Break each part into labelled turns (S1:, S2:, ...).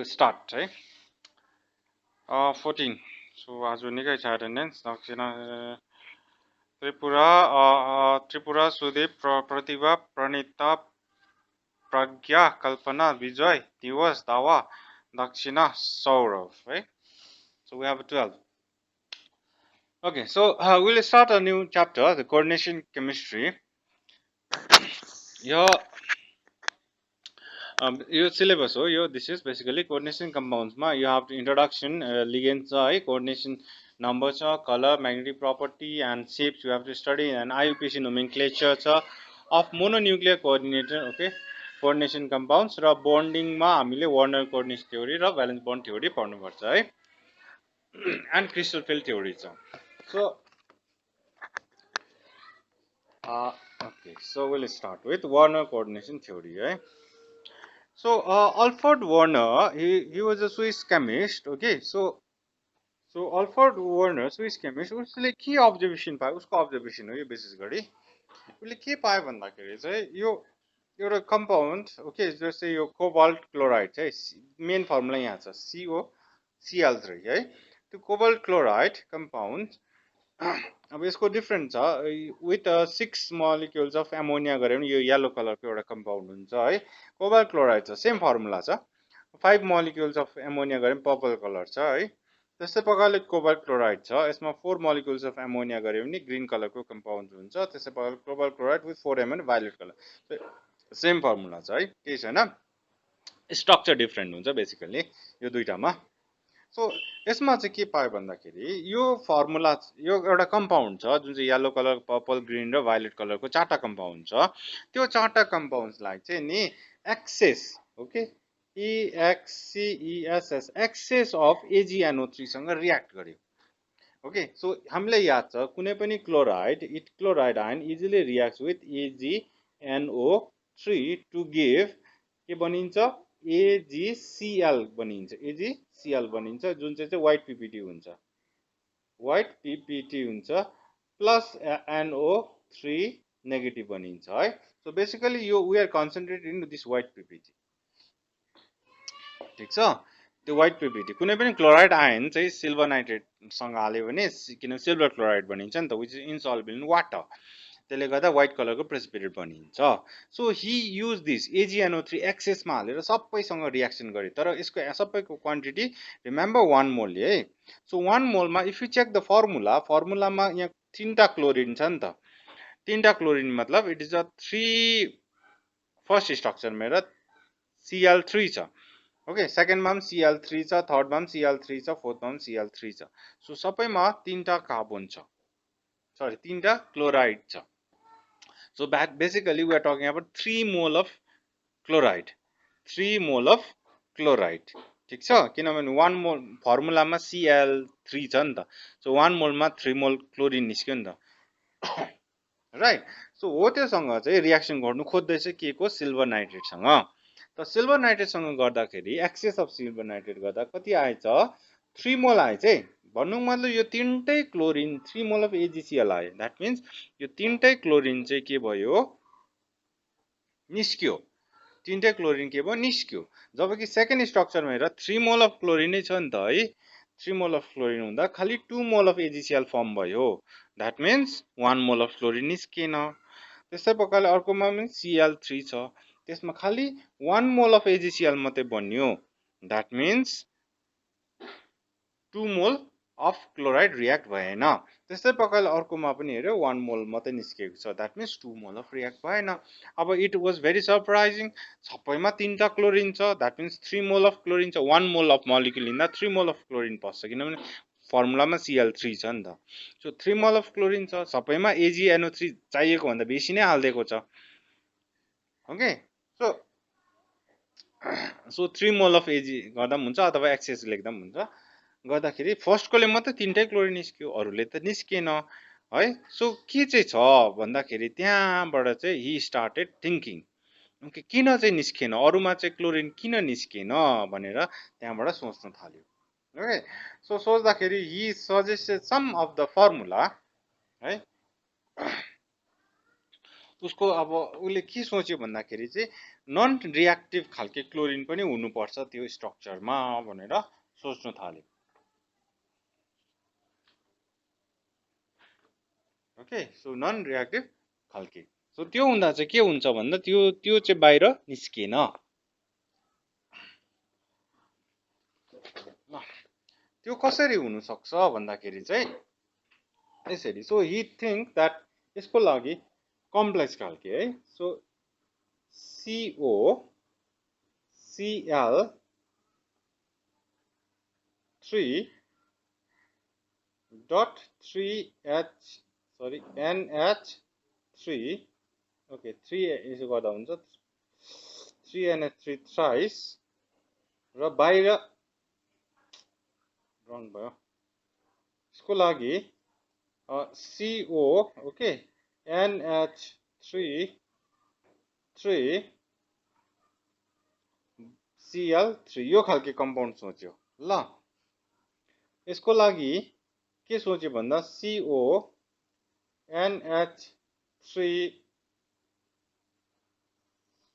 S1: start, right? 14. So as we निकै छ attendance, Tripura, Sudeep, Pratibha, Pranita, Pragya, Kalpana, Vijay, Divas, Dawa, Dakshina, Saurav, right? So we have 12. Okay, so we'll start a new chapter, the coordination chemistry. Your syllabus हो यो this is basically coordination compounds मा you have introduction ligands है coordination number छ color magnetic property and shapes you have to study and IUPAC nomenclature छ of mononuclear coordinator okay coordination compounds र bonding मा हामीले Warner coordination theory र valence bond theory पढ्नु पर्छ है and crystal field theory छ so okay so we'll start with Warner coordination theory है So Alfred Warner, he was a Swiss chemist. Okay, so Alfred Warner, Swiss chemist, उसले के observation पायो उसको observation हो यो विशेष गरी उसले के पायो भन्दाखेरि चाहिँ यो एउटा compound okay जस्तै यो cobalt chloride चाहिँ main formula यहाँ छ COCl3 है त्यो cobalt chloride compound अब यसको डिफरेन्ट छ विथ 6 molecules of ammonia गरे पनि यो येलो कलरको एउटा कम्पाउन्ड हुन्छ है कोबाल्ट क्लोराइड छ सेम फर्मुला छ 5 molecules of ammonia गरे पनि पर्पल कलर छ है त्यस्तै प्रकारले कोबाल्ट क्लोराइड छ यसमा 4 molecules of ammonia गरे पनि ग्रीन कलरको कम्पाउन्ड हुन्छ त्यस्तै प्रकारले cobalt chloride with 4Mn violate colour same formula छ है केही छैन स्ट्रक्चर डिफरेन्ट हुन्छ बेसिकली यो दुईटामा सो यसमा चाहिँ के पायो भन्दाखेरि यो फर्मुला यो एउटा कम्पाउन्ड छ जुन चाहिँ येलो कलर पर्पल ग्रीन र भायोलेट कलरको चारटा कम्पाउन्ड छ त्यो चारटा कम्पाउन्ड्सलाई चाहिँ नि excess okay EXCESS excess of AgNO3 सँग रियाक्ट गर्यो ओके सो हामीलाई याद छ कुनै पनि chloride ion easily reacts with AgNO3 to give के बनिन्छ AgCl बनिन्छ AgCl बनिन्छ जुन चाहिँ व्हाइट PPT हुन्छ प्लस NO3 नेगेटिभ बनिन्छ है सो बेसिकली यो we are concentrated in this white PPT ठीक छ त्यो व्हाइट PPT कुनै पनि क्लोराइड आयन चाहिँ सिल्भर नाइट्रेट सँग हाल्यो भने किन सिल्भर क्लोराइड बनिन्छ नि त which is insoluble in water त्यसले गर्दा व्हाइट कलरको प्रेसिपिटेट बनिन्छ so Hee use this AgNO3 एक्सेसमा हालेर सबैसँग रियाक्सन गरे तर यसको सबैको क्वान्टिटी रिमेम्बर 1 मोल है सो 1 मोलमा इफ यु चेक द फर्मुलामा यहाँ तीनटा क्लोरिन छ नि त तीनटा क्लोरिन मतलब it is a 3 first structure मेरा Cl3 छ ओके सेकेन्डमा पनि Cl3 छ थर्डमा पनि Cl3 छ फोर्थमा पनि Cl3 छ सो सबैमा तीनटा कार्बन छ सरी तीनटा क्लोराइड छ So basically we are talking about 3 mole of chloride. 3 mole of chloride. ठीक छ किनभने 1 मोल फर्मुलामा Cl3 छ नि त सो 1 मोलमा 3 मोल क्लोरिन निस्क्यो नि त राइट सो हो त्योसँग चाहिँ रियाक्सन गर्नु खोज्दैछ के को सिल्भर नाइट्रेटसँग त सिल्भर नाइट्रेटसँग गर्दाखेरि एक्सेस अफ सिल्भर नाइट्रेट गर्दा कति आएछ 3 मोल आएछ है भन्नु मतलब यो तीनटै क्लोरिन 3 मोल अफ AgCl आयो दैट मीन्स यो तीनटै क्लोरिन चाहिँ के भयो निस्क्यो तीनटै क्लोरिन के भयो निस्क्यो जबकि सेकेन्ड स्ट्रक्चरमा हेर 3 मोल अफ क्लोरिन नै छ नि त है 3 मोल अफ क्लोरिन हुँदा खाली 2 मोल अफ AgCl फर्म भयो that means 1 mole of chlorine निस्केन त्यस्तै प्रकारले अर्कोमा पनि Cl3 छ त्यसमा खाली 1 मोल अफ AgCl मात्रै बन्यो that means 2 mole of chloride react भएन त्यस्तै प्रकारले अर्कोमा पनि हेर्यो 1 मोल मात्रै निस्केको छ that means 2 mole of react भएन अब इट वाज भेरी सरप्राइजिङ सबैमा तीनटा क्लोरिन छ that means 3 mole of chlorine छ 1 मोल अफ मोलिक्युल लिँदा 3 मोल अफ क्लोरिन पस्छ किनभने फर्मुलामा Cl3 छ नि त सो 3 मोल अफ क्लोरिन छ सबैमा AgNO3 चाहिएको भन्दा बेसी नै हाल्दिएको छ okay so 3 mole of Ag गर्दा पनि हुन्छ अथवा एक्सेस लेख्दा पनि हुन्छ गर्दाखेरि फर्स्टकोले मात्रै तीनटै क्लोरिन निस्क्यो अरूले त निस्केन है सो के चाहिँ छ भन्दाखेरि त्यहाँबाट चाहिँ ही स्टार्टेड थिंकिङ ओके किन चाहिँ निस्केन अरूमा चाहिँ क्लोरिन किन निस्केन भनेर त्यहाँबाट सोच्न थाल्यो ओके सो सोच्दाखेरि he suggested some of the formula है उसको अब उसले के सोच्यो भन्दाखेरि चाहिँ नन रियाक्टिभ खालके क्लोरिन पनि हुनुपर्छ त्यो स्ट्रक्चरमा भनेर सोच्न थाल्यो। ओके, सो नन रियाक्टिभ खालके। सो त्यो हुँदा चाहिँ के हुन्छ भन्दा त्यो चाहिँ बाहिर निस्किएन। त्यो कसरी हुन सक्छ भन्दाखेरि चाहिँ यसरी। सो ही थिङ्क द्याट यसको लागि कम्प्लेक्स खालके है। So CO Cl 3 dot 3H sorry NH3 okay 3 यसो गर्दा हुन्छ 3NH3 thrice र बाहिर रङ भयो यसको लागि CO ओके NH3 3 Cl3 यो खालके कम्पाउन्ड सोच्यो ल। यसको लागि के सोच्यो भन्दा CO NH3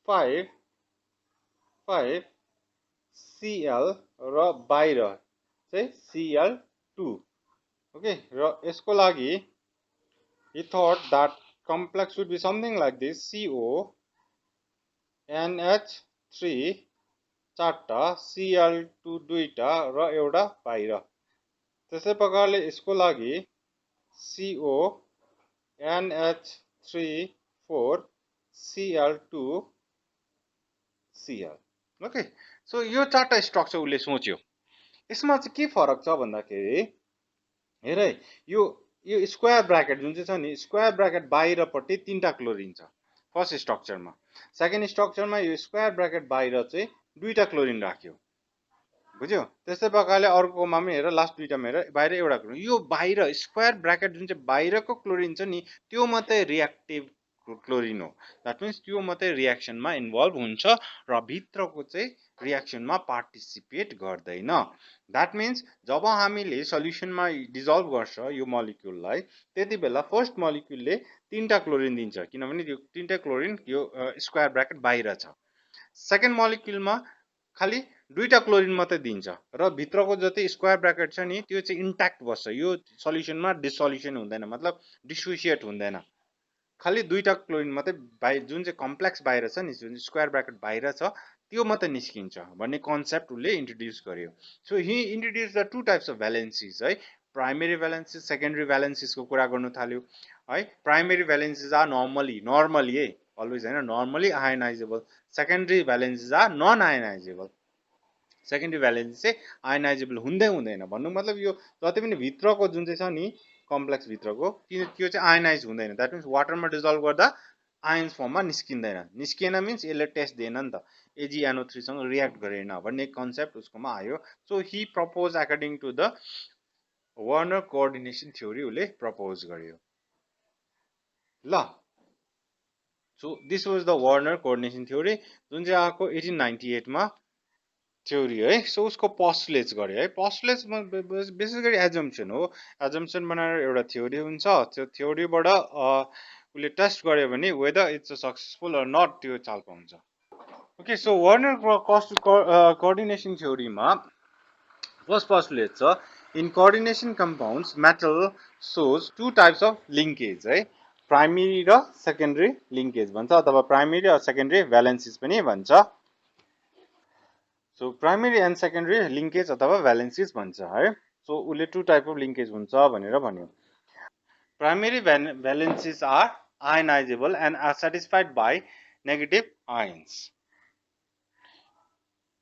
S1: 5 Cl र बाहिर चाहिँ Cl2 ओके। र यसको लागि he thought that complex would be something like this CO NH3 चारटा Cl2 दुईटा र एउटा बाहिर। त्यसै प्रकारले यसको लागि CO NH3 4 Cl2 Cl okay. So यो चारटा स्ट्रक्चर उसले सोच्यो। यसमा चाहिँ के फरक छ भन्दाखेरि हेर है यो स्क्वायर ब्राकेट जुन चाहिँ छ नि स्क्वायर ब्राकेट बाहिरपट्टि तीनटा क्लोरिन छ फर्स्ट स्ट्रक्चरमा। सेकेन्ड स्ट्रक्चरमा यो स्क्वायर ब्राकेट बाहिर चाहिँ दुईटा क्लोरिन राख्यो बुझ्यो। त्यस्तै प्रकारले अर्कोमा पनि हेर लास्ट दुईटामा हेर बाहिर एउटा क्लोरिन। यो बाहिर स्क्वायर ब्राकेट जुन चाहिँ बाहिरको क्लोरिन छ नि त्यो मात्रै रियाक्टिभ क्लोरिन हो। द्याट मिन्स त्यो मात्रै रियाक्सनमा इन्भल्भ हुन्छ र भित्रको चाहिँ रियाक्सनमा पार्टिसिपेट गर्दैन। द्याट मिन्स जब हामीले सल्युसनमा डिजल्भ गर्छ यो मलिक्युललाई त्यति बेला फर्स्ट मलिक्युलले तीनटा क्लोरिन दिन्छ किनभने त्यो तीनटा क्लोरिन यो स्क्वायर ब्राकेट बाहिर छ। सेकेन्ड मलिक्युलमा खालि दुईटा क्लोरिन मात्रै दिन्छ र भित्रको जति स्क्वायर ब्राकेट छ नि त्यो चाहिँ इन्ट्याक्ट बस्छ। यो सल्युसनमा डिसोल्युसन हुँदैन मतलब डिसोसिएट हुँदैन। खालि दुईटा क्लोरिन मात्रै बाहिर जुन चाहिँ कम्प्लेक्स बाहिर छ नि जुन स्क्वायर ब्राकेट बाहिर छ त्यो मात्रै निस्किन्छ भन्ने कन्सेप्ट उसले इन्ट्रोड्युस गर्यो। So he introduced the two types of valencies है प्राइमेरी भ्यालेन्सिस सेकेन्डरी भ्यालेन्सिसको कुरा गर्नु थाल्यो है। प्राइमेरी भ्यालेन्सिज आर नर्मली है अलवेज होइन normally ionizable. Secondary valencies are non ionizable. Secondary valency चाहिँ आयोनाइजेबल हुँदैन भन्नु मतलब यो जति पनि भित्रको जुन चाहिँ छ नि कम्प्लेक्स भित्रको त्यो चाहिँ आयोनाइज हुँदैन। द्याट मिन्स वाटरमा डिजल्भ गर्दा आयन्स फर्ममा निस्किएन मिन्स यसले टेस्ट दिएन नि त AgNO3 सँग रियाक्ट गरेन भन्ने कन्सेप्ट उसकोमा आयो। So he propose according to the Werner coordination theory उसले प्रपोज गर्यो ल। So this was the Werner coordination theory जुन चाहिँ आएको 1898 मा थ्योरी है। सो उसको पोस्टुलेट्स गर्यो है। पोस्टुलेट्समा विशेष गरी एजम्पसन हो। एजम्पसन बनाएर एउटा थ्योरी हुन्छ त्यो थ्योरीबाट उसले टेस्ट गर्यो भने whether it's successful or not त्यो चाल पाउँछ। ओके सो वर्नर कोअर्डिनेसन थ्योरीमा फर्स्ट पोस्टुलेट छ in coordination compounds metal shows two types of linkage है। प्राइमेरी र सेकेन्डरी लिङ्केज भन्छ अथवा प्राइमेरी र सेकेन्डरी भ्यालेन्सिज पनि भन्छ। So primary and secondary linkage अथवा भ्यालेन्सिज भन्छ है। सो उसले टु टाइप अफ लिङ्केज हुन्छ भनेर भन्यो। Primary valencies are ionizable and are satisfied by negative ions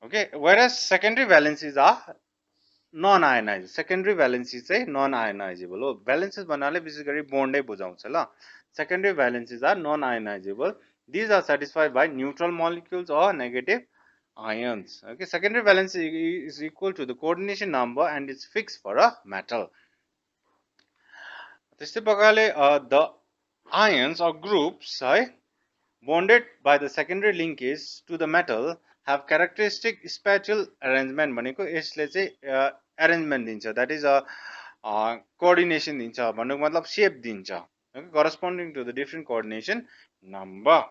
S1: okay whereas secondary valencies are non ionize. Secondary valencies चाहिँ नन आयोनाइजेबल हो। भ्यालेन्सिज भन्नाले विशेष गरी बोन्डै बुझाउँछ ल। Secondary valencies are non ionizable these are satisfied by neutral molecules or negative ions okay secondary valence is equal to the coordination number and it's fixed for a metal त्यस्तै प्रकारले the ions or groups है bonded by the secondary linkage to the metal have characteristic spatial arrangement भनेको यसले चाहिँ arrangement दिन्छ that is a coordination दिन्छ भन्नुको मतलब shape दिन्छ corresponding to the different coordination number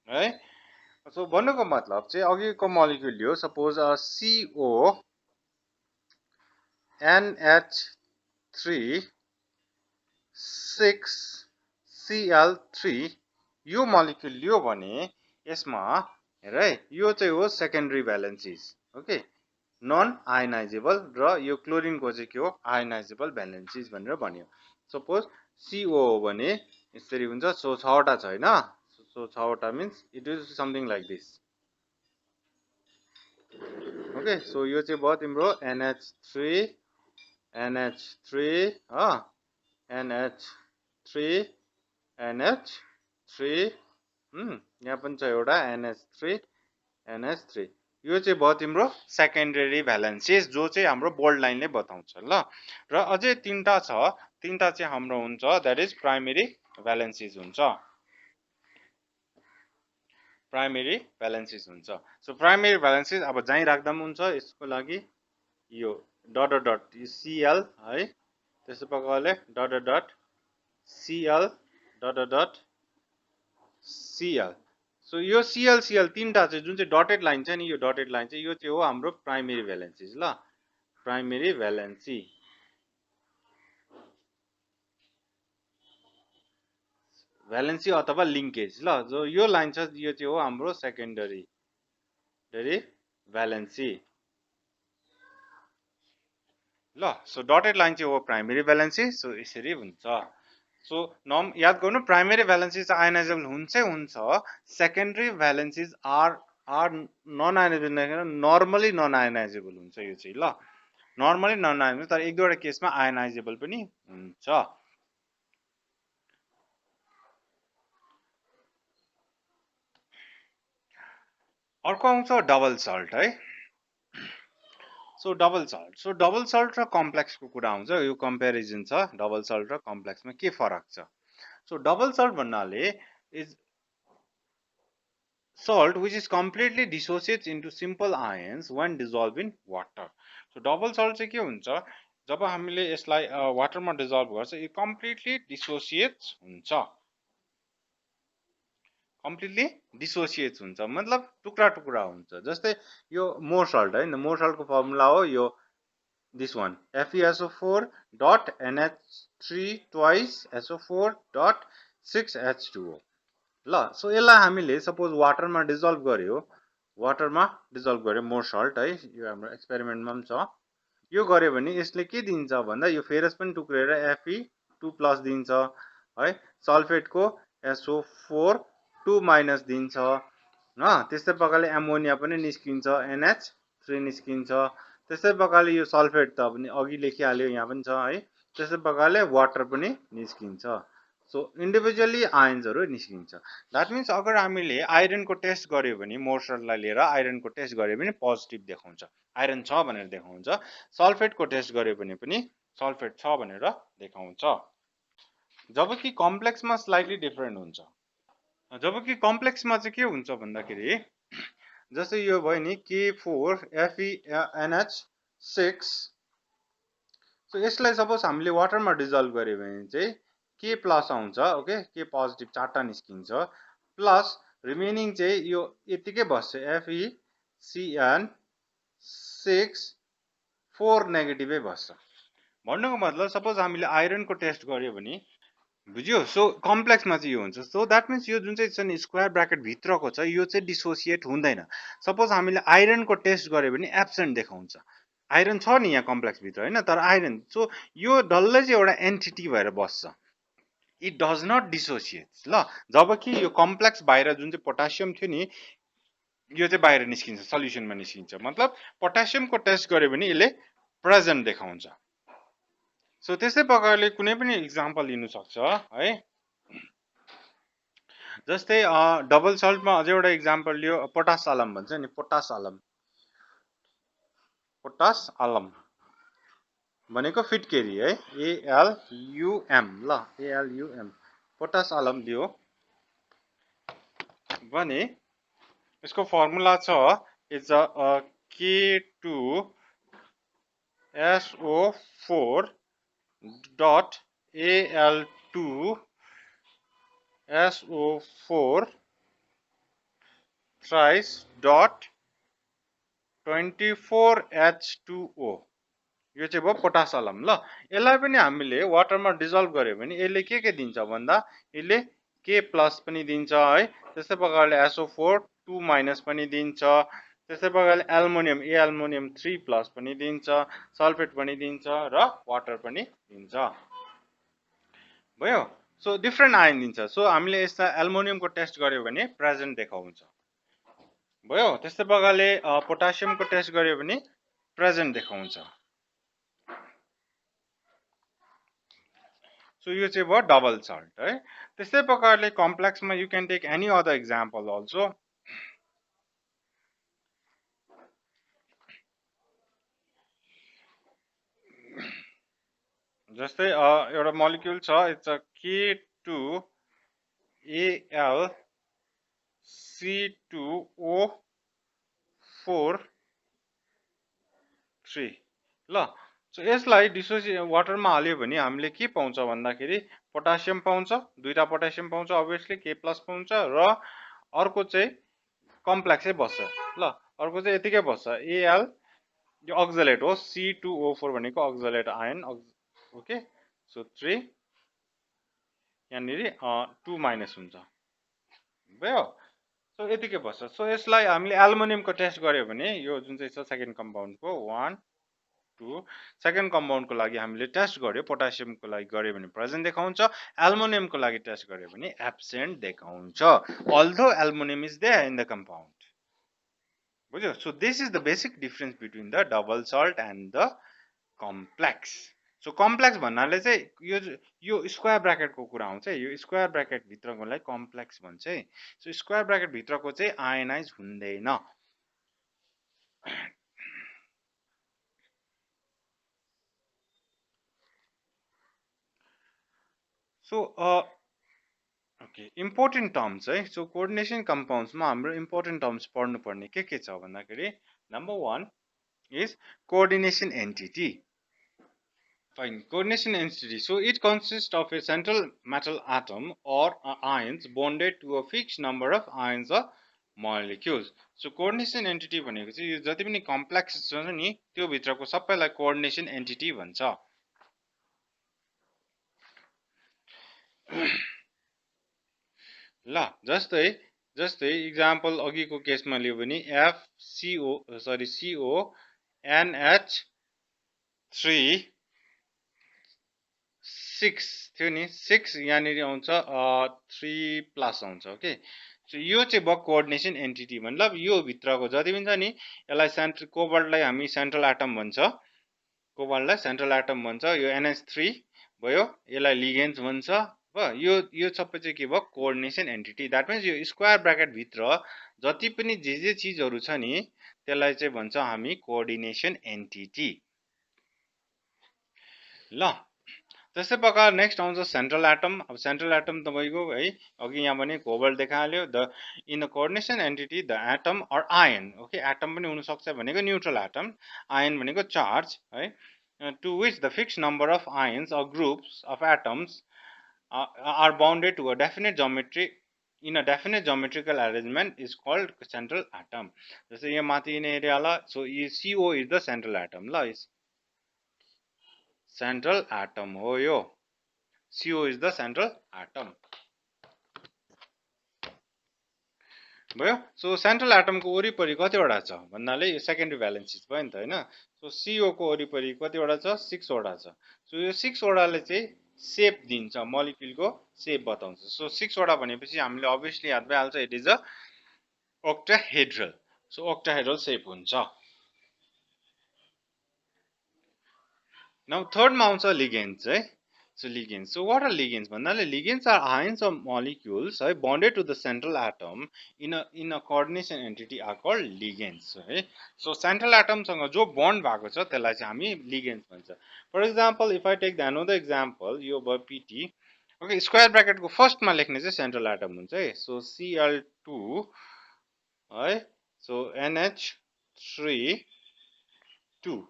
S1: है। सो भन्नुको मतलब चाहिँ अघिको मोलिक्युल लियो सपोज CO NH3 6Cl3 यो मोलिक्युल लियो भने यसमा हेर है यो चाहिँ हो सेकेन्डरी भ्यालेन्सिज ओके नन आयनाइजेबल र यो क्लोरिनको चाहिँ के हो आयनाइजेबल भ्यालेन्सिज भनेर भन्यो सपोज CO हो भने यसरी हुन्छ सो 6 वटा छ हैन सो 6 वटा means it is something like this okay so यो चाहिँ भयो तिम्रो NH3 NH3 ह NH3 NH3 यहाँ पनि छ एउटा NH3 NH3 यो चाहिँ भयो तिम्रो सेकेन्डरी भ्यालेन्सिज जो चाहिँ हाम्रो बोल्ड लाइनले बताउँछ ल र अझै तीनटा छ तीनटा चाहिँ हाम्रो हुन्छ दैट इज प्राइमेरी भ्यालेन्सिज हुन्छ प्राइमेरी भ्यालेन्सिज हुन्छ सो प्राइमेरी भ्यालेन्सिज अब जहीँ राख्दा पनि हुन्छ यसको लागि यो डट डट Cl है त्यसै प्रकारले dot dot Cl dot dot Cl so यो Cl तीनटा चाहिँ जुन चाहिँ डटेड लाइन छ नि यो डटेड लाइन चाहिँ यो चाहिँ हो हाम्रो प्राइमेरी भ्यालेन्सिज ल प्राइमेरी भ्यालेन्सी भ्यालेन्सी अथवा लिङ्केज ल जो यो लाइन छ यो चाहिँ हो हाम्रो सेकेन्डरी भ्यालेन्सी ल सो डटेड लाइन चाहिँ हो प्राइमेरी भ्यालेन्सी सो यसरी हुन्छ सो याद गर्नु प्राइमेरी भ्यालेन्सिज आयनाइजेबल हुन्छ secondary valencies are non ionizable normally non ionizable हुन्छ यो चाहिँ ल नर्मली नन आयनाइजेबल तर एक दुईवटा केसमा आयनाइजेबल पनि हुन्छ अर्को आउँछ डबल सल्ट है सो डबल सल्ट र कम्प्लेक्सको कुरा आउँछ यो कम्पेरिजन छ डबल सल्ट र कम्प्लेक्समा के फरक छ सो डबल सल्ट भन्नाले is salt which is completely dissociates into simple ions when dissolved in water. So double salt चाहिँ के हुन्छ जब हामीले यसलाई वाटरमा डिजल्भ गर्छ यो कम्प्लिटली डिसोसिएट्स हुन्छ मतलब टुक्रा टुक्रा हुन्छ जस्तै यो मोर सल्ट है मोर सल्टको फर्मुला हो यो this one FeSO4 dot NH3 twice SO4 dot 6H2O ल सो यसलाई हामीले सपोज वाटरमा डिजल्भ गर्यो मोर सल्ट है यो हाम्रो एक्सपेरिमेन्टमा पनि छ यो गर्यो भने यसले के दिन्छ भन्दा यो फेरस पनि टुक्रेर Fe2+ दिन्छ है सल्फेटको SO4 2- दिन्छ त्यस्तै प्रकारले एमोनिया पनि निस्किन्छ NH3 निस्किन्छ त्यस्तै प्रकारले यो सल्फेट त पनि अघि लेखिहाल्यो यहाँ पनि छ है त्यस्तै प्रकारले वाटर पनि निस्किन्छ सो इन्डिभिजुअली आयन्सहरु निस्किन्छ द्याट मिन्स अगर हामीले आइरनको टेस्ट गर्यो भने मोर्सललाई लिएर आइरनको टेस्ट गर्यो भने पोजिटिभ देखाउँछ आइरन छ भनेर देखाउँछ सल्फेटको टेस्ट गर्यो भने पनि सल्फेट छ भनेर देखाउँछ जबकि कम्प्लेक्समा स्लाइटली डिफरेन्ट हुन्छ जबकि कम्प्लेक्समा चाहिँ के हुन्छ भन्दाखेरि जस्तै यो भयो नि K4FeNH6 सो यसलाई सपोज हामीले वाटरमा डिजल्भ गर्यो भने चाहिँ K+ आउँछ ओके K पोजिटिभ चारटा निस्किन्छ प्लस रिमेनिङ चाहिँ यो यतिकै बस्छ FeCN6 4 नेगेटिभै बस्छ भन्नुको मतलब सपोज हामीले आइरनको टेस्ट गर्यो भने बुझ्यो सो कम्प्लेक्समा चाहिँ यो हुन्छ सो द्याट मिन्स यो जुन चाहिँ छ नि स्क्वायर ब्राकेट भित्रको छ यो चाहिँ डिसोसिएट हुँदैन सपोज हामीले आइरनको टेस्ट गर्यो भने एब्सेन्ट देखाउँछ आइरन छ नि यहाँ कम्प्लेक्स भित्र हैन तर आइरन सो यो डल्लै चाहिँ एउटा एन्टिटी भएर बस्छ इट डज नट डिसोसिएट ल जबकि यो कम्प्लेक्स बाहिर जुन चाहिँ पोटासियम थियो नि यो चाहिँ बाहिर निस्किन्छ सल्युसनमा निस्किन्छ मतलब पोटासियमको टेस्ट गर्यो भने यसले प्रेजेन्ट देखाउँछ सो त्यस्तै प्रकारले कुनै पनि इक्जाम्पल लिनु सक्छ है जस्तै डबल सल्टमा अझै एउटा इक्जाम्पल लियो पोटास आलम भन्छ नि पोटास आलम भनेको फिटकेरी है ALUM ल ALUM पोटास आलम दियो भने यसको फर्मुला छ it's K2SO4 dot Al2 SO4 thrice dot 24H2O यो चाहिँ भयो पोटासलम ल यसलाई पनि हामीले वाटरमा डिजल्भ गर्यो भने यसले के दिन्छ भन्दा यसले K प्लस पनि दिन्छ है त्यस्तै प्रकारले SO4 2 माइनस पनि दिन्छ त्यस्तै प्रकारले एल्युमिनियम एल्युमिनियम 3 प्लस पनि दिन्छ सल्फेट पनि दिन्छ र वाटर पनि दिन्छ भयो सो डिफरेन्ट आयन दिन्छ सो हामीले यसमा एल्युमिनियमको टेस्ट गर्यो भने प्रेजेन्ट देखाउँछ भयो त्यस्तै प्रकारले पोटासियमको टेस्ट गर्यो भने प्रेजेन्ट देखाउँछ सो यो चाहिँ भयो डबल सल्ट है त्यस्तै प्रकारले कम्प्लेक्समा you can take any other example also जस्तै एउटा मोलिक्युल छ इट्स अ K2AlC2O4 ल सो यसलाई वाटरमा हाल्यो भने हामीले के पाउँछ भन्दाखेरि पोटासियम पाउँछ दुईटा पोटासियम पाउँछ अभियसली K प्लस पाउँछ र अर्को चाहिँ कम्प्लेक्सै बस्छ ल अर्को चाहिँ यतिकै बस्छ Al यो अक्सलेट हो C2O4 भनेको अक्सलेट आयन ओके सो 3 यहाँनिर 2 माइनस हुन्छ भयो सो यतिकै बस्छ सो यसलाई हामीले एल्युमिनियमको टेस्ट गर्यो भने यो जुन चाहिँ छ सेकेन्ड कम्पाउन्डको 1 2 सेकेन्ड कम्पाउन्डको लागि हामीले टेस्ट गर्यो पोटासियमको लागि गर्यो भने प्रेजेन्ट देखाउँछ एल्युमिनियमको लागि टेस्ट गर्यो भने एब्सेन्ट देखाउँछ although aluminium is there in the compound बुझ्यो so this is the basic difference between the double salt and the complex so complex भन्नाले चाहिँ यो स्क्वायर ब्र्याकेटको कुरा आउँछ यो स्क्वायर ब्र्याकेट भित्रकोलाई कम्प्लेक्स भन्छ है सो स्क्वायर ब्र्याकेट भित्रको चाहिँ आयनाइज हुँदैन सो ओके इम्पोर्टेन्ट टर्म्स है सो कोअर्डिनेसन कम्पाउन्ड्समा हाम्रो इम्पोर्टेन्ट टर्म्स पढ्नुपर्ने के छ भन्दाखेरि number 1 is coordination entity Fine. Coordination entity. So it consists of a central metal atom or ions bonded to a fixed number of ions or molecules. So coordination entity भनेको चाहिँ यो जति पनि complex छ नि त्यो भित्रको सबैलाई कोअर्डिनेसन एन्टिटी भन्छ ल जस्तै एक्जाम्पल अघिको केसमा लियो भने CONH3 6 थियो नि 6 यहाँनिर आउँछ 3 प्लस आउँछ ओके सो यो चाहिँ भयो कोअर्डिनेसन एन्टिटी मतलब यो भित्रको जति पनि छ नि यसलाई कोबाल्टलाई हामी सेन्ट्रल एटम भन्छ कोबाल्टलाई सेन्ट्रल एटम भन्छ यो NH3 भयो यसलाई लिगेन्ड्स भन्छ भयो यो सबै चाहिँ के भयो कोअर्डिनेसन एन्टिटी द्याट मिन्स यो स्क्वायर ब्र्याकेट भित्र जति पनि जे चीजहरु छ नि त्यसलाई चाहिँ भन्छ हामी कोअर्डिनेसन एन्टिटी ल त्यस्तै प्रकार नेक्स्ट आउँछ सेन्ट्रल एटम अब सेन्ट्रल एटम तपाईको है अघि यहाँ भने कोबाल्ट देखाल्यो the in the coordination entity the atom or ion okay atom पनि हुन सक्छ भनेको न्यूट्रल एटम आयन भनेको चार्ज है to which the fixed number of ions or groups of atoms are bounded to a definite geometry in a definite geometrical arrangement is called central atom जस्तै यहाँ माथि यिनी एरियाला so CO is the central atom ल central atom हो यो CO is the central atom भयो so central atom को वरिपरि कतिवटा छ भन्नाले यो सेकेन्डरी भ्यालेन्सिज भयो नि त हैन सो CO को वरिपरि कतिवटा छ 6 वटा छ सो यो 6 वटाले चाहिँ शेप दिन्छ मोलिक्युल को शेप बताउँछ सो 6 वटा भनेपछि हामीले अभियसली याद भइहाल्छ it is a octahedral so octahedral shape हुन्छ नाउ थर्ड मा आउँछ लिगेन्ड्स है So ligands. So what are ligands? भन्नाले ligands are ions of molecules है bonded to the central atom in a coordination entity are called ligands है. So central atom सँग जो bond भएको छ त्यसलाई चाहिँ हामी ligands भन्छ. For example, if I take the another example, यो भयो PT. Okay, square bracket को first मा लेख्ने चाहिँ central atom हुन्छ है. So Cl2 है. So NH3 2.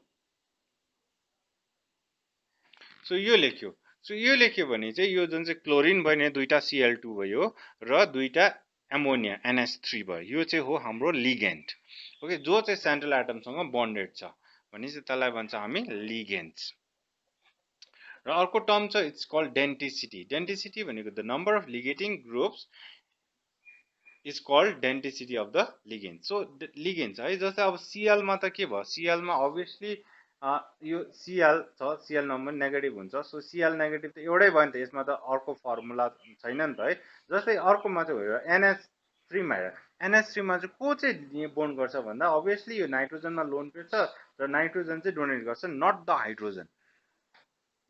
S1: So यो लेख्यो. सो यो लेख्यो भने चाहिँ यो जुन चाहिँ क्लोरिन भयो नि दुईटा Cl2 भयो र दुईटा एमोनिया NH3 भयो यो चाहिँ हो हाम्रो लिगेन्ड ओके जो चाहिँ सेन्ट्रल एटमसँग बन्डेड छ भने चाहिँ त्यसलाई भन्छ हामी लिगेन्ड्स र अर्को टर्म छ इट्स कल्ड डेन्टिसिटी डेन्टिसिटी भनेको the number of ligating groups is called denticity of the ligand so ligands है जस्तै अब Cl मा त के भयो Cl मा अभियसली यो Cl छ Cl नम्बर नेगेटिभ हुन्छ सो Cl नेगेटिभ त एउटै भयो नि त यसमा त अर्को फर्मुला छैन नि त है जस्तै अर्कोमा चाहिँ भयो NH3 मा NH3 मा चाहिँ को चाहिँ बोन्ड गर्छ भन्दा अभियसली यो नाइट्रोजनमा लोन पेयर छ र नाइट्रोजन चाहिँ डोनेट गर्छ नट द हाइड्रोजन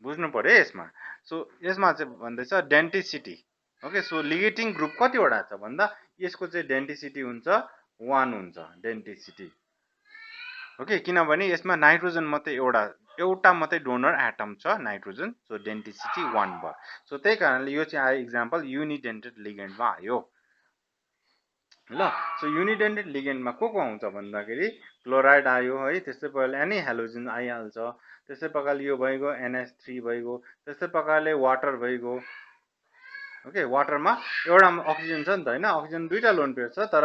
S1: बुझ्नु पर्यो यसमा सो यसमा चाहिँ भन्दैछ डेन्टिसिटी ओके सो लिगेटिङ ग्रुप कतिवटा छ भन्दा यसको चाहिँ डेन्टिसिटी हुन्छ 1 हुन्छ डेन्टिसिटी ओके किनभने यसमा नाइट्रोजन मात्रै एउटा मात्रै डोनर एटम छ नाइट्रोजन सो डेन्टिसिटी 1 भयो सो त्यही कारणले यो चाहिँ आयो इक्जाम्पल युनिडेन्टेड लिगेन्डमा आयो ल सो युनिडेन्टेड लिगेन्डमा को आउँछ भन्दाखेरि क्लोराइड आयो है त्यस्तै प्रकारले एनी हेलोजन आइहाल्छ त्यस्तै प्रकारले यो भइगयो NH3 भइगयो त्यस्तै प्रकारले वाटर भइगयो ओके वाटरमा एउटा अक्सिजन छ नि त हैन अक्सिजन दुईटा लोन पेयर छ तर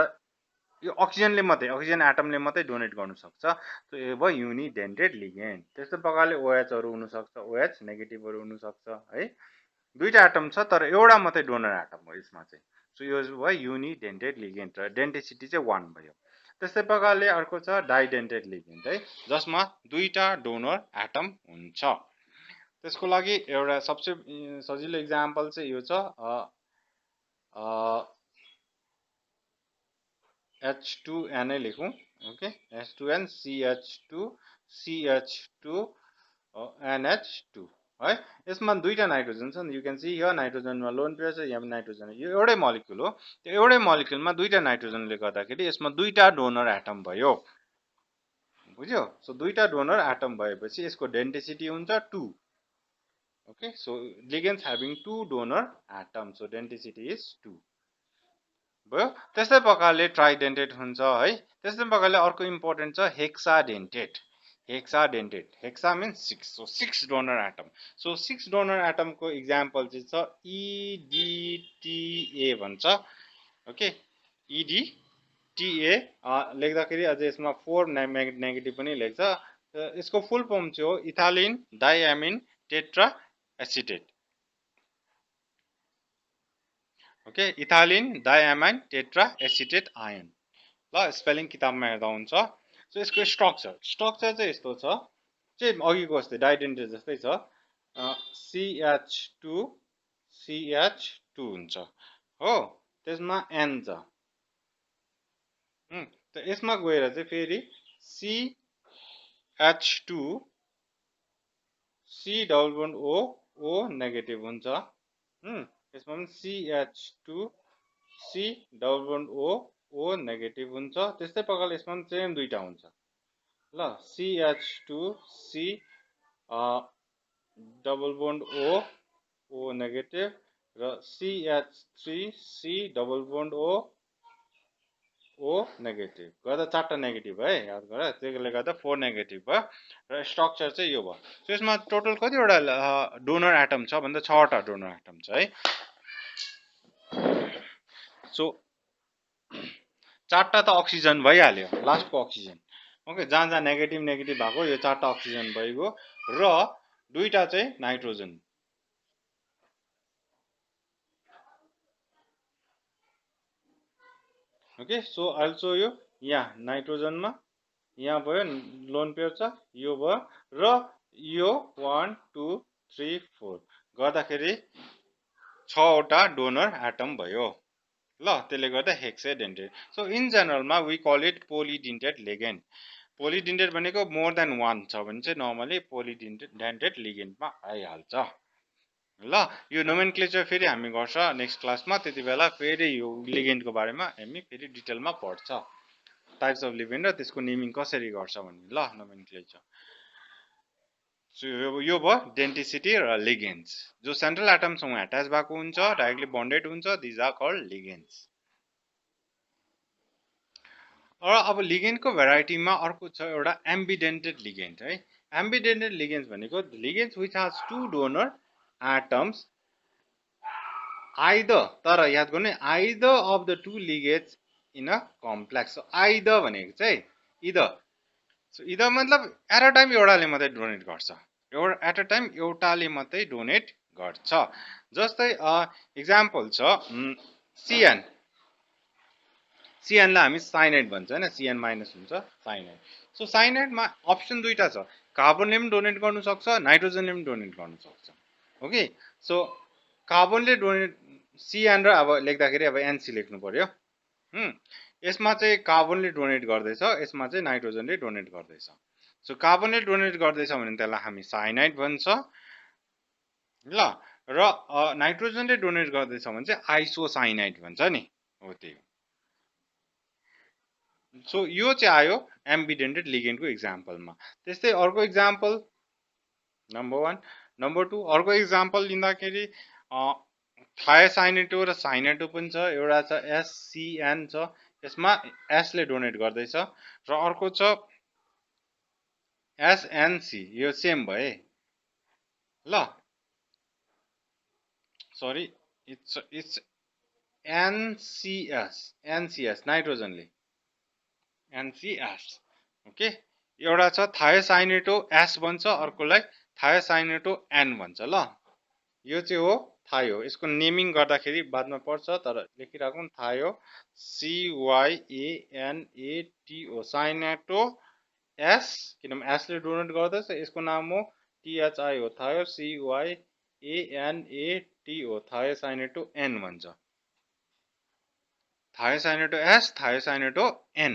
S1: यो अक्सिजनले मात्रै अक्सिजन एटमले मात्रै डोनेट गर्न सक्छ सो यो भयो युनिडेन्टेड लिगेन्ड त्यस्तै प्रकारले OH हरु हुन सक्छ OH नेगेटिभ हरु हुन सक्छ है दुईटा एटम छ तर एउटा मात्रै डोनर एटम हो यसमा चाहिँ सो यो भयो युनिडेन्टेड लिगेन्ड र डेन्टिसिटी चाहिँ 1 भयो त्यस्तै प्रकारले अर्को छ डाइडेन्टेड लिगेन्ड है जसमा दुईटा डोनर एटम हुन्छ त्यसको लागि एउटा सबसे सजिलो एक्जाम्पल चाहिँ यो छ H2N नै लेखौं okay H2N CH2 CH2 NH2 है यसमा दुईटा नाइट्रोजन छ यु क्यान सी हियर नाइट्रोजनमा लोन पेयर छ यहाँ नाइट्रोजन यो एउटै मोलिक्युल हो त्यो एउटै मोलिक्युलमा दुईटा नाइट्रोजनले गर्दाखेरि यसमा दुईटा डोनर एटम भयो बुझ्यो सो दुईटा डोनर एटम भएपछि यसको डेन्सिटी हुन्छ 2 okay so लिगेन्ड्स having 2 donor atom so density is 2 भयो त्यस्तै प्रकारले ट्राइडेन्टेड हुन्छ है त्यस्तै प्रकारले अर्को इम्पोर्टेन्ट छ hexadentate hexa means 6 so 6 donor atom so 6 donor atom को एक्जाम्पल चाहिँ छ EDTA भन्छ ओके EDTA लेख्दाखेरि अझै यसमा 4 नेगेटिभ पनि लेख्छ यसको फुल फर्म चाहिँ हो ethylene diamine tetra acetate okay ethylene diamine tetra acetate ion ल स्पेलिङ किताबमा हेर्दा हुन्छ सो यसको स्ट्रक्चर चाहिँ यस्तो छ चाहिँ अघिको जस्तै डाइडेन्टेड जस्तै छ CH2 CH2 हुन्छ हो त्यसमा N छ त यसमा गएर चाहिँ फेरि CH2 C double bond O O negative हुन्छ यसमा पनि CH2 C double bond O O negative हुन्छ त्यस्तै प्रकारले यसमा पनि सेम दुईटा हुन्छ ल CH2 C double bond O O negative र CH3 C double bond O O negative गर्दा चारटा नेगेटिभ है याद गर त्यसले गर्दा 4 नेगेटिभ भयो र स्ट्रक्चर चाहिँ यो भयो सो यसमा टोटल कतिवटा डोनर एटम छ भन्दा 6 वटा डोनर एटम छ है सो चारटा त अक्सिजन भइहाल्यो लास्टको अक्सिजन ओके जहाँ जहाँ नेगेटिभ भएको यो चारटा अक्सिजन भइगयो र दुईटा चाहिँ nitrogen okay so I so यो यहाँ नाइट्रोजनमा यहाँ भयो लोन पेयर छ यो भयो र यो 1 2 3 4 गर्दाखेरि 6 वटा डोनर एटम भयो ल त्यसले गर्दा हेक्साडेन्टेड सो इन जनरलमा we call it polydentate ligand polydentate भनेको मोर देन 1 छ भने चाहिँ नर्मली पोलिडेन्टेड लिगेन्डमा आइहाल्छ ल यो नोमेनक्लेचर फेरि हामी गर्छ नेक्स्ट क्लासमा त्यति बेला फेरि यो लिगेन्डको बारेमा हामी फेरि डिटेलमा पढ्छ टाइप्स अफ लिगेन्ड र त्यसको नेमिङ कसरी गर्छ भन्ने ल नोमेनक्लेचर सो यो भयो डेन्टिसिटी र लिगेन्ड्स जो सेन्ट्रल एटमसँग अट्याच भएको हुन्छ डाइरेक्टली बन्डेड हुन्छ दिज आर कल्ड लिगेन्ड्स र अब लिगेन्डको भेराइटीमा अर्को छ एउटा एम्बिडेन्टेड लिगेन्ड है एम्बिडेन्टेड लिगेन्ड्स भनेको लिगेन्ड्स which has 2 donor atoms either, तर याद गर्नु either of the two ligates in a complex. So either भनेको चाहिँ either. So either मतलब at a time एउटाले मात्रै डोनेट गर्छ, at a time एउटाले मात्रै डोनेट गर्छ. जस्तै एक्जाम्पल छ CN, CN लाई हामी साइनाइड भन्छ हैन, CN माइनस हुन्छ साइनाइड. सो साइनाइडमा अप्सन दुईटा छ, कार्बनले पनि डोनेट गर्नु सक्छ, नाइट्रोजनले पनि डोनेट गर्नु सक्छ. ओके, सो कार्बनले डोनेट CN र अब लेख्दाखेरि अब NC लेख्नु पर्यो. यसमा चाहिँ कार्बनले डोनेट गर्दैछ, यसमा चाहिँ नाइट्रोजनले डोनेट गर्दैछ. सो कार्बनले डोनेट गर्दैछ भने त्यसलाई हामी साइनाइड भन्छ ल, र नाइट्रोजनले डोनेट गर्दैछ भने चाहिँ आइसोसाइनाइड भन्छ नि, हो त्यही. सो यो चाहिँ आयो एम्बिडेन्टेड लिगेन्डको एक्जाम्पलमा. त्यस्तै अर्को एक्जाम्पल नम्बर 1. नम्बर 2 अर्को एक्जाम्पल लिँदाखेरि थायोसाइनेटो र साइनेटो पनि छ. एउटा छ SCN छ, यसमा S ले डोनेट गर्दैछ, र अर्को छ SNC, यो सेम भए ल, sorry it's NCS नाइट्रोजनले NCS. Okay, एउटा छ थायोसाइनेटो S भन्छ, अर्कोलाई थायोसाइनेटो N भन्छ ल. यो चाहिँ हो थायो, यसको नेमिङ गर्दाखेरि बादमा पर्छ, तर लेखिराखौँ थायो CYANATO साइनेटो S, किनभने S ले डोनेट गर्दैछ, यसको नाम हो THI हो, थायो CYANATO, थायोसाइनेटो N भन्छ, थायोसाइनेटो S, थायोसाइनेटो N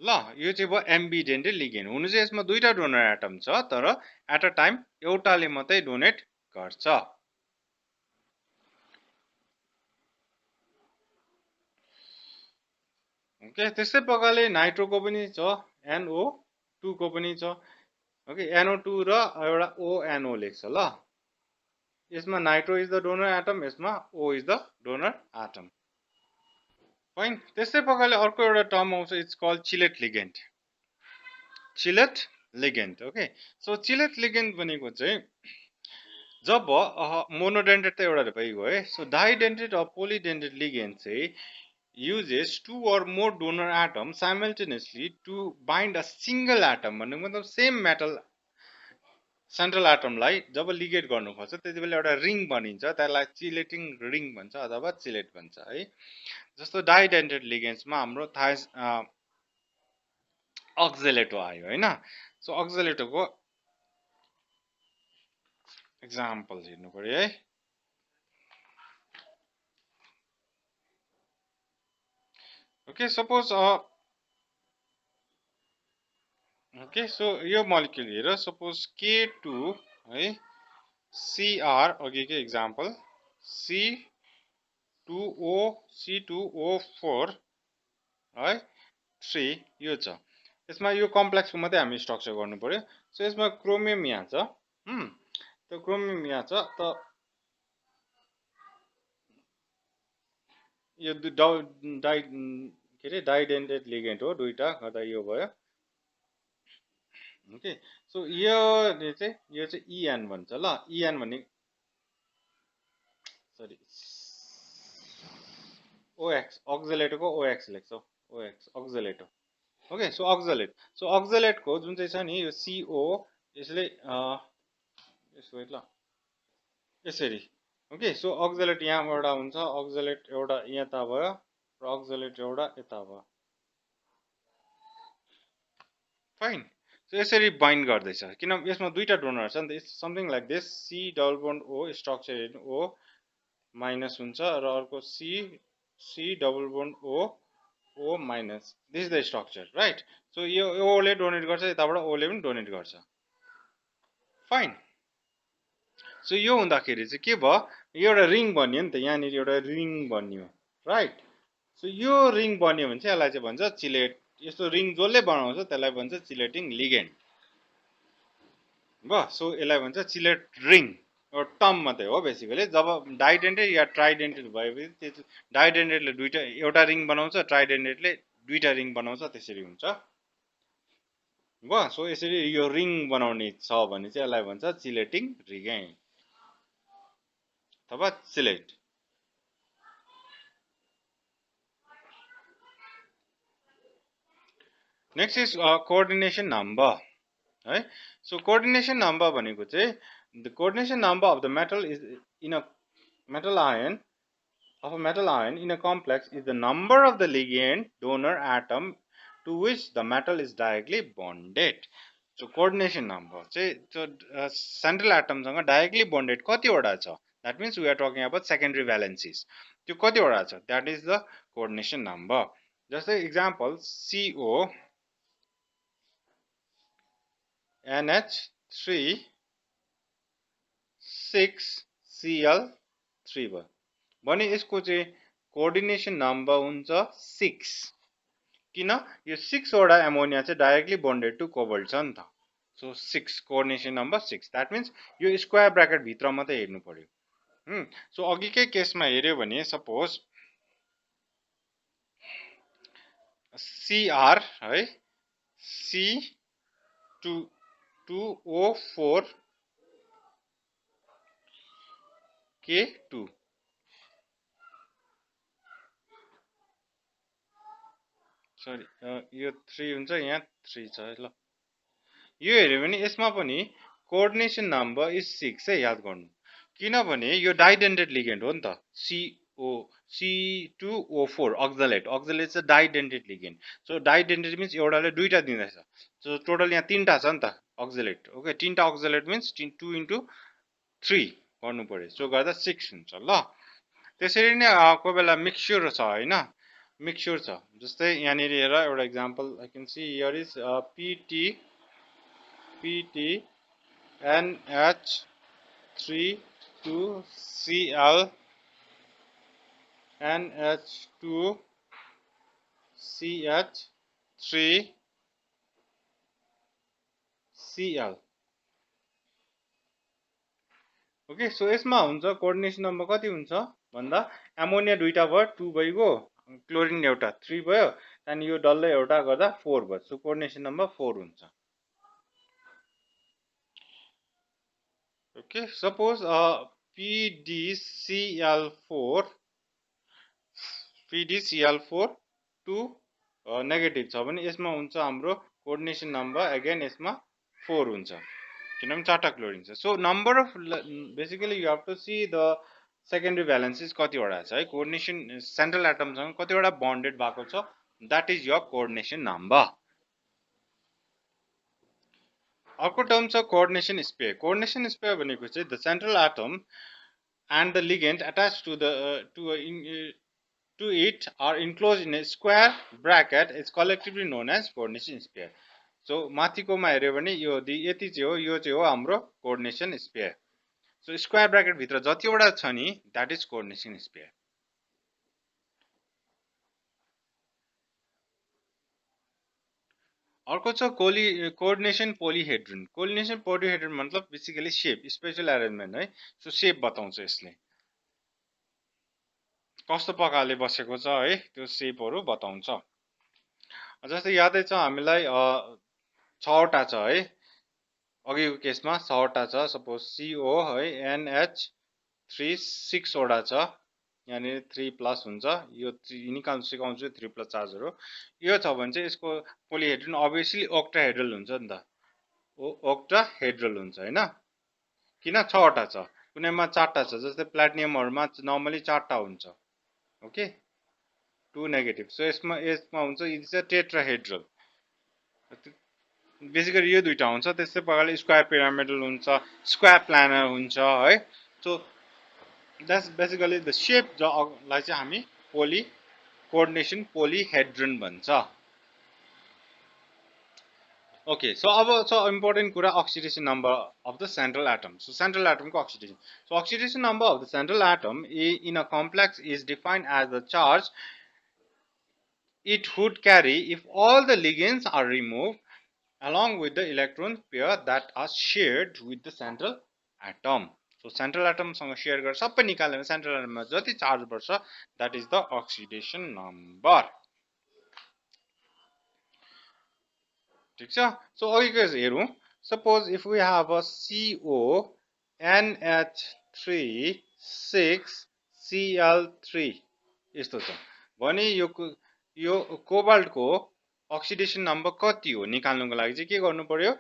S1: ल. यो चाहिँ भयो एम्बिडेन्टेड लिगेन्ड. हुनु चाहिँ यसमा दुईटा डोनर एटम छ, तर एट अ टाइम एउटाले मात्रै डोनेट गर्छ. ओके, त्यस्तै प्रकारले नाइट्रोको पनि छ, NO2 को पनि छ. ओके, NO2 र एउटा ONO लेख्छ ल. यसमा nitro is the donor atom, यसमा O is the donor atom. Fine. त्यस्तै प्रकारले अर्को एउटा टर्म आउँछ, it's called chelate ligand. Chelate ligand. Okay, so chelate ligand भनेको चाहिँ जब मोनोडेन्टेड त एउटा भइगयो है. So bidentate or polydentate ligand चाहिँ uses two or more donor atoms simultaneously to bind a single atom. भन्नुको मतलब सेम मेटल सेन्ट्रल एटमलाई जब लिगेट गर्नु खोज्छ त्यति बेला एउटा रिङ बनिन्छ, त्यसलाई चिलेटिङ रिङ भन्छ अथवा चिलेट भन्छ है. जस्तो डाइडेन्टेड लिगेन्ड्समा हाम्रो अक्जेलेटो आयो हैन. सो अक्जेलेटोको एक्जाम्पल हेर्नु पर्यो है. ओके, सपोज ओके, सो यो मोलिक्युल हेर, सपोज K2 है, CR अघिकै एक्जाम्पल C2O4 है 3 यो छ. यसमा यो कम्प्लेक्सको मात्रै हामी स्ट्रक्चर गर्नु पर्यो. सो यसमा क्रोमियम यहाँ छ, त्यो क्रोमियम यहाँ छ, त यो डाइडेन्टेड लिगेन्ड हो, दुईटा गर्दा यो भयो. ओके, सो यो चाहिँ EN भन्छ ल. EN भन्ने सरी OX, अक्जेलेटोको OX लेख्छौ, OX oxalato. Okay, so oxalate. So अक्जेलेटको जुन चाहिँ छ नि यो CO, यसले यसो ल यसरी. ओके, सो अक्जेलेट यहाँबाट हुन्छ, अक्जेलेट एउटा यता भयो र अक्जेलेट एउटा यता भयो. फाइन. सो यसरी बाइन्ड गर्दैछ, किन यसमा दुईटा डोनर छ नि त. It's something like this, C double bond O, structure हेर्नु O माइनस हुन्छ, र अर्को C double bond O minus. This is the structure right. So यो O ले डोनेट गर्छ, यताबाट O ले पनि डोनेट गर्छ. फाइन. सो यो हुँदाखेरि चाहिँ के भयो, एउटा रिङ बन्यो नि त, यहाँनिर एउटा रिङ बन्यो राइट. सो यो रिङ बन्यो भने चाहिँ यसलाई चाहिँ भन्छ चिलेट. यस्तो रिङ जसले बनाउँछ त्यसलाई भन्छ चिलेटिङ लिगेन्ड भयो. सो यसलाई भन्छ चिलेट रिङ. एउटा टर्म मात्रै हो बेसिकली. जब डाइडेन्टेड या ट्राइडेन्टेड भएपछि त्यो डाइडेन्टेडले एउटा रिङ बनाउँछ, ट्राइडेन्टेडले दुईटा रिङ बनाउँछ, त्यसरी हुन्छ. भयो। सो यसरी यो रिङ बनाउने छ भने चाहिँ यसलाई भन्छ चिलेटिङ रिङ अथवा chelate. Next is coordination number है। सो कोअर्डिनेसन नम्बर भनेको चाहिँ the coordination number of the metal is in a metal ion of a metal ion in a complex is the number of the ligand donor atom to which the metal is directly bonded. So coordination number चाहिँ central atom सँग directly bonded कतिवटा छ, that means we are talking about secondary valencies, त्यो कतिवटा छ, that is the coordination number. जस्तै example CO NH3 6Cl3 भयो भने यसको चाहिँ कोअर्डिनेसन नम्बर हुन्छ 6, किन यो 6 वटा एमोनिया चाहिँ डाइरेक्टली बन्डेड टु कोबाल्ट छ नि त। So 6 coordination number 6, that means यो स्क्वायर ब्र्याकेट भित्र मात्रै हेर्नु पर्यो। सो अघिकै केसमा हेर्यो भने सपोज CR है C2O4 K2 सरी यो 3 हुन्छ, यहाँ 3 छ ल। यो हेर्यो भने यसमा पनि कोअर्डिनेसन नम्बर इज 6 है, याद गर्नु, किनभने यो डाइडेन्टेड लिगेन्ड हो नि त। C2O4 अक्जालेट चाहिँ डाइडेन्टेड लिगेन्ड। सो डाइडेन्टेड मिन्स एउटाले दुईटा दिँदैछ, सो टोटल यहाँ 3टा छ नि त अक्जालेट। ओके, 3टा अक्जालेट मिन्स 2 into 3 गर्नु पर्यो, सो गर्दा 6 हुन्छ ल। त्यसरी नै कोही बेला मिक्सचर छ हैन, मिक्सचर छ, जस्तै यहाँनिर हेर एउटा example I can see here is PT NH3 2Cl NH2 CH3 Cl। Okay, so यसमा हुन्छ कोअर्डिनेसन नम्बर कति हुन्छ भन्दा एमोनिया दुईटा भयो 2 भइगयो, क्लोरिन एउटा 3 भयो, अनि यो डल्लै एउटा गर्दा 4 भयो। सो कोअर्डिनेसन नम्बर 4 हुन्छ। ओके, सपोज PDCl4 2 नेगेटिभ छ भने यसमा हुन्छ हाम्रो कोअर्डिनेसन नम्बर अगेन यसमा 4 हुन्छ, किनभने 4टा क्लोरिन छ। So number of basically you have to see the secondary valencies कतिवटा छ है, कोअर्डिनेसन सेन्ट्रल एटमसँग कतिवटा बन्डेड भएको छ, that is your coordination number. अर्को टर्म छ कोअर्डिनेसन स्पेयर। कोअर्डिनेसन स्पेयर भनेको चाहिँ the central atom and the ligand attach to it are enclosed in a square bracket is collectively known as coordination sphere. So माथिकोमा हेर्यो भने यो यति चाहिँ हो, यो चाहिँ हो हाम्रो coordination sphere. So square bracket भित्र जतिवटा छ नि द्याट इज कोअर्डिनेसन स्पेयर। अर्को छ कोअर्डिनेसन पोलिहेड्रन। कोअर्डिनेसन पोलिहेड्रन मतलब बेसिकली शेप, स्पेशल अरेन्जमेन्ट है। सो शेप बताउँछ यसले कस्तो प्रकारले बसेको छ है, त्यो शेपहरू बताउँछ। जस्तै यादै छ हामीलाई 6वटा छ है, अघिको केसमा 6वटा छ, सपोज CO है NH3 6वटा छ, यहाँनिर 3 प्लस हुन्छ, यो निकाल्नु सिकाउँछु 3 प्लस चार्जहरू। यो छ भने चाहिँ यसको पोलिहेड्रन अभियसली ओक्टाहेड्रल हुन्छ नि त, ओक्टाहेड्रल हुन्छ हैन, किन 6वटा छ, कुनैमा 4टा छ, जस्तै प्लाटिनियमहरुमा नर्मली 4टा हुन्छ। Okay, 2 negative. सो यसमा हुन्छ इट्स अ टेट्राहेड्रल, बेसिकली यो दुईटा हुन्छ। त्यस्तै प्रकारले स्क्वायर पिरामिडल हुन्छ, स्क्वायर प्लानर हुन्छ है। So that's basically the shape जलाई चाहिँ हामी कोअर्डिनेसन पोलिहेड्रन भन्छ। ओके, सो अब छ इम्पोर्टेन्ट कुरा oxidation number of the central atom. So central एटमको oxidation, so oxidation number of the central atom in a complex is defined as the charge it would carry if all the ligands are removed along with the electron pair that are shared with the central atom. So central atom सँग share गरेर सबै निकाल्यो भने central एटममा जति charge बढ्छ that is the oxidation number. ठिक छ so अघिको हेरौँ suppose if we have a CO NH3 6Cl3 यस्तो छ भने यो कोबाल्टको अक्सिडेसन नम्बर कति हो निकाल्नुको लागि चाहिँ के गर्नु पर्यो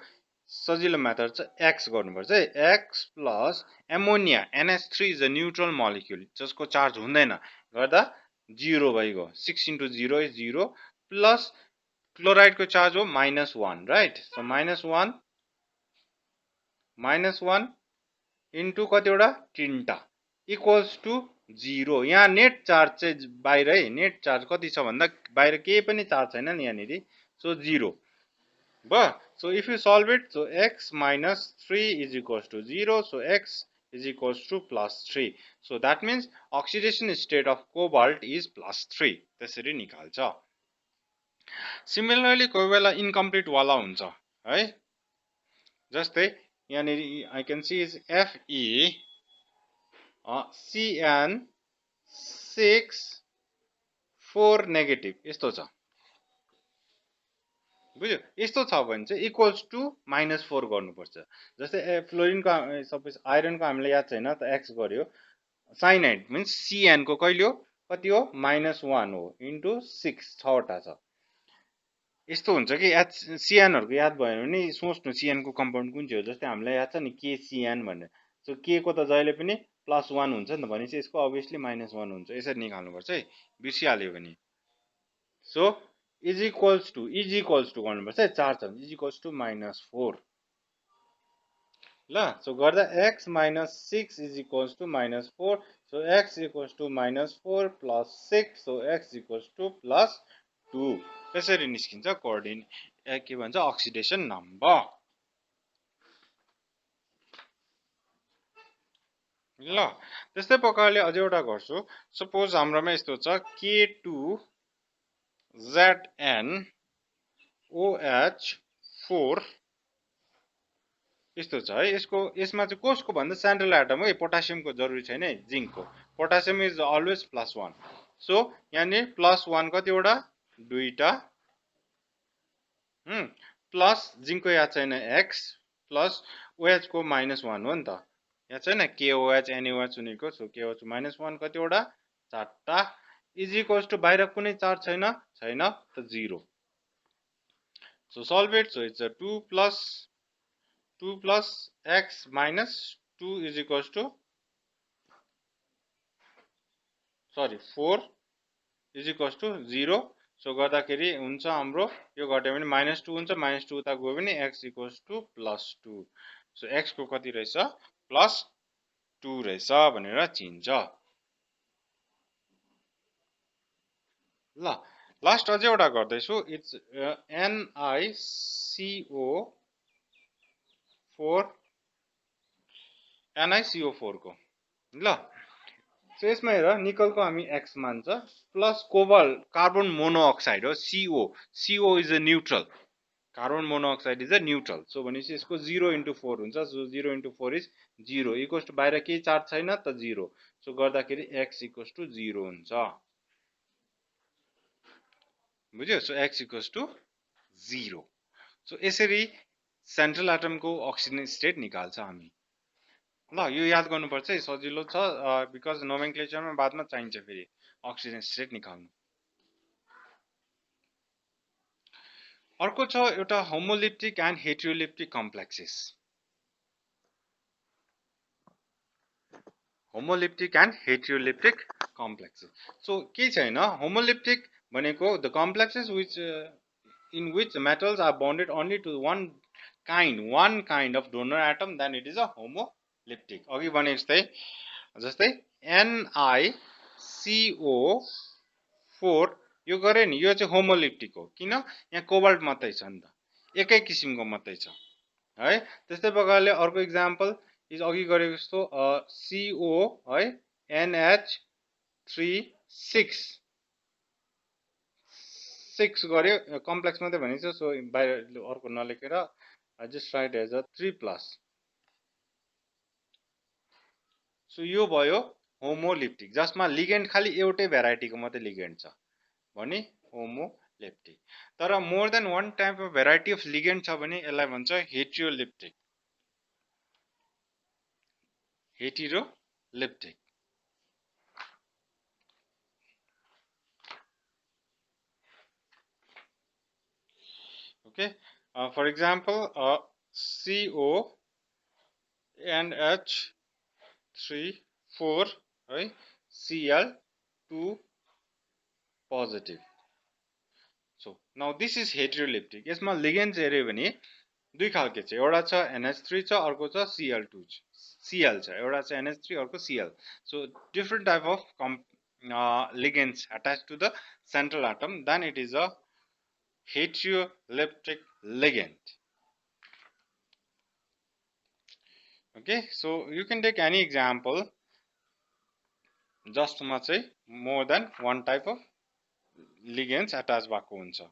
S1: सजिलो मेथड चाहिँ x गर्नुपर्छ है x plus ammonia NH3 is a neutral molecule जसको चार्ज हुँदैन गर्दा 0 भइगयो 6 into 0 is 0 प्लस क्लोराइड को चार्ज हो -1 राइट सो -1 इन्टु कतिवटा तीनटा इक्वल्स टु 0 यहाँ नेट चार्ज चाहिँ बाहिर है नेट चार्ज कति छ भन्दा बाहिर केही पनि चार्ज छैन नि यहाँनिर सो 0 भयो so if you solve it so x minus 3 is equals to 0 so x is equals to +3 so that means oxidation state of cobalt is +3 त्यसरी निकाल्छ सिमिलरली कोही बेला इन्कम्प्लिट वाला हुन्छ है जस्तै यहाँनिर I can see is Fe CN6 4 negative यस्तो छ बुझ्यो यस्तो छ भने चाहिँ इक्वल्स टु -4 गर्नुपर्छ जस्तै फ्लोरिनको सपोज आइरनको हामीले याद छैन त x गर्यो साइनाइड मिन्स CN को कहिले हो कति हो -1 हो इन्टु 6 6वटा छ यस्तो हुन्छ कि CN हरुको याद भएन भने सोच्नु CN को कम्पाउन्ड कुन चाहिँ हो जस्तै हामीलाई याद छ नि KCN भनेर सो K को त जहिले पनि +1 हुन्छ नि त भनेपछि यसको अभियसली -1 हुन्छ यसरी निकाल्नु पर्छ है बिर्सिहाल्यो भने सो इज इक्वल्स टु गर्नुपर्छ है 4 छ इज इक्वल्स टु -4 ल सो गर्दा x minus 6 is equals to -4 so x equals to -4 plus 6 so x equals to +2 त्यसरी निस्किन्छ कोअर्डिनेट के भन्छ अक्सिडेसन नम्बर ल त्यस्तै प्रकारले अझै एउटा गर्छु सपोज हाम्रोमा यस्तो छ K2ZnOH4 यस्तो छ है यसमा चाहिँ कसको भन्दा सेन्ट्रल एटम है पोटासियमको जरुरी छैन है जिंकको पोटासियम इज अलवेज +1 सो यानी +1 कतिवटा दुईटा प्लस जिंकको याद छैन x प्लस OH को -1 हो नि त याद छैन KOH NaOH उनीको सो KOH -1 कतिवटा चारटा इज इक्वल्स टु बाहिर कुनै चार्ज छैन त 0 so solve it so it's 2 plus x minus 2 is equals to 4 is equals to 0 so गर्दाखेरि हुन्छ हाम्रो यो घट्यो भने -2 हुन्छ -2 उता गयो भने x equals to +2 so x को कति रहेछ +2 रहेछ भनेर चिन्छ ल लास्ट अझै एउटा गर्दैछु इट्स NiCO4 को ल सो यसमा हेर निकलको हामी x मान्छ प्लस कोबाल्ट कार्बन मोनोअक्साइड हो CO is a neutral carbon monoxide is a neutral so भनेपछि यसको 0 into 4 हुन्छ so 0 into 4 is 0 equals to बाहिर केही चार्ज छैन त 0 सो गर्दाखेरि x इक्वल्स टु 0 हुन्छ बुझ्यो so x equals to 0 so यसरी सेन्ट्रल एटमको अक्सिजन स्टेट निकाल्छ हामी ल यो याद गर्नुपर्छ है सजिलो छ बिकज नोमेनक्लेचरमा बादमा चाहिन्छ फेरि अक्सिजन स्टेट निकाल्नु अर्को छ एउटा homoleptic and heteroleptic complexes homoleptic and heteroleptic complexes so के छैन होमोलिप्टिक भनेको the complexes which in which metals are bonded only to one kind of donor atom then it is a homoleptic अघि भने जस्तै NiCO4 यो गरे नि यो चाहिँ होमोलिप्टिक हो किन यहाँ कोबाल्ट मात्रै छ नि त एकै किसिमको मात्रै छ है त्यस्तै प्रकारले अर्को एक्जाम्पल इज अघि गरेको जस्तो CO है NH3 6 गर्यो कम्प्लेक्स मात्रै भनेको सो बाहिर अर्को नलेखेर I just write as a 3 plus so यो भयो होमोलिप्टिक जसमा लिगेन्ड खाली एउटै भेराइटीको मात्रै लिगेन्ड छ भने होमोलिप्टिक तर more than one type of variety of ligand छ भने यसलाई भन्छ हेटेरोलिप्टिक हेटेरोलिप्टिक okay for example CO and H3 4 है Cl2 positive. So now this is heteroleptic. यसमा लिगेन्ड्स हेर्यो भने दुई खालके छ एउटा छ NH3 छ अर्को छ Cl2 Cl छ एउटा छ NH3 अर्को Cl. So different type of ligands attached to the central atom, then it is a heteroleptic ligand. Okay, so you can take any example जसमा चाहिँ more than one type of ligands attached भएको हुन्छ.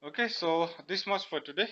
S1: Okay, so this much for today.